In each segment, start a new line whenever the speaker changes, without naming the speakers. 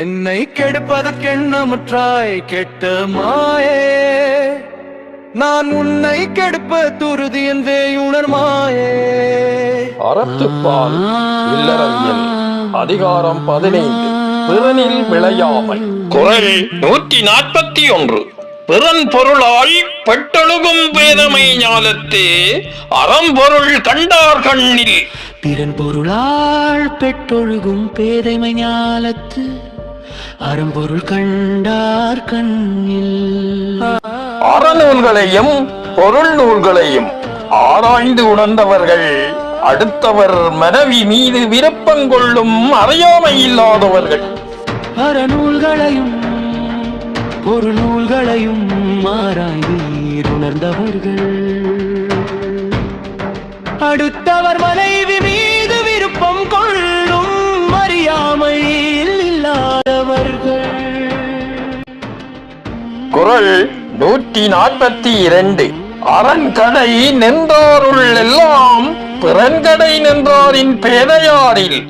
என்னை கெடுப்பதற்கெண்ணமுற்றாய் கெட்ட மாயே, நான் உன்னை கெடுப்ப துருதி என்றே உணர்மாயே.
அறத்துப்பால் இல்லறவியல் அதிகாரம் 15 பிறனில் விளையாமை.
குறள் 141. பிறன் பொருளாய் பெட்டொழுகும் பேதமை ஞாலத்தே அறம்பொருள் கண்டார் கண்ணில்.
பிறன் பொருளால் பெட்டொழுகும் பேதைமை ஞாலத்து அறம்பொருள் கண்டார் கண்ணில்.
அறநூல்களையும் பொருள் நூல்களையும் ஆராய்ந்து உணர்ந்தவர்கள் அடுத்தவர் மனைவி மீது விருப்பங்கொள்ளும் அறியாமை இல்லாதவர்கள்.
அறநூல்களையும் பொருள் நூல்களையும் ஆராய்ந்து உணர்ந்தவர்கள் அடுத்தவர் மனைவி மீது விருப்பம் கொள்ளும் அறியாமையில் இல்லாதவர்கள்.
குறள் 142. அரண்கடை நின்றாருள் எல்லாம் பிறன்கடை நின்றாரின் பேதையாரில்.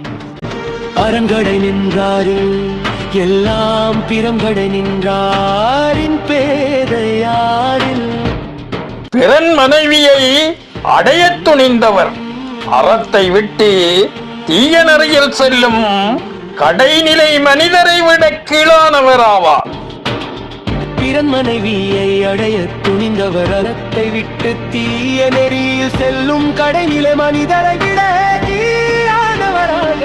அரண்கடை நின்றாரில் எல்லாம் பிறங்கடை நின்றாரின் பேதையாரில்.
பிறன் மனைவியை அடையத் துணிந்தவர் அறத்தை விட்டு தீய நெறியில் செல்லும் கடைநிலை மனிதரை விட கீழானவர் ஆவார்.
பிறன் மனைவியை அடைய துணிந்தவர் அறத்தை விட்டு தீய நெறியில் செல்லும் கடைநிலை மனிதரை விட கீழானவராக.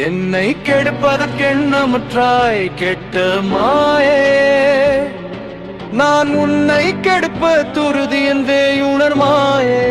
என்னை கெடுப்பதற்கெண்ணமுற்றாய் கெட்ட மாயே, நான் உன்னை கெடுப்ப துருதி என்றே உணர்மாயே.